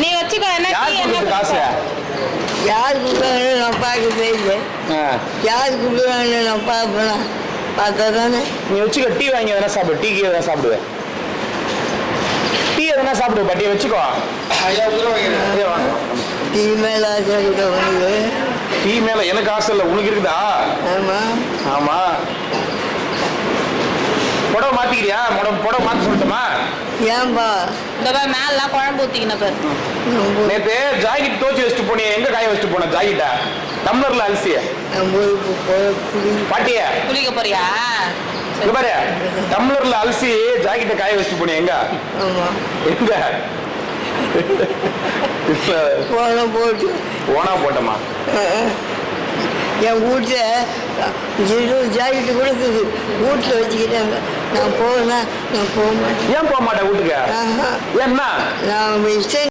நீ வச்சுக்கோ. என்ன காசு யார் கொடுக்குறாங்கன்னு நான் பார்க்க தெரியல. யார் கொடுக்குறாங்கன்னு நான் பார்ப்பேன். பார்த்தா தானே. நீ வச்சுக்கோ. டீ வாங்கி எதனா சாப்பிடு. டீக்கு எதனா சாப்பிடுவேன். டீ எதனா சாப்பிடுவேன். பட்டியை வச்சுக்கோ. டீ மேல ஆசை இருக்கா உனக்கு? டீ மேல எனக்கு ஆசை இல்லை. உனக்கு இருக்குதா? ஆமா ஆமா. புடவை மாத்திக்கிறியா? புடவை மாத்த சொல்லட்டுமா? ஏன்பா இந்த மேலாம் குழம்பு ஊத்திக்கின பாரு. நேத்து ஜாக்கெட் தோச்சு வச்சுட்டு போனிய. எங்க காய வச்சுட்டு போன ஜாக்கெட்டா? டம்ளர்ல அரிசிய பாட்டிய குளிக்க போறியா? இங்க பாரு, டம்ளர்ல அரிசி ஜாக்கெட்டை காய வச்சுட்டு போனிய. எங்க எங்க போட்டு ஓனா போட்டோமா? என் வீட்டில் ஜாக்கெட்டு கொடுக்குது. வீட்டில் வச்சுக்கிட்டாங்க. நான் போவேன்னா நான் போக மாட்டேன். ஏன் போக மாட்டேன் வீட்டுக்கு? ஏன்னா நான் இஷ்டம்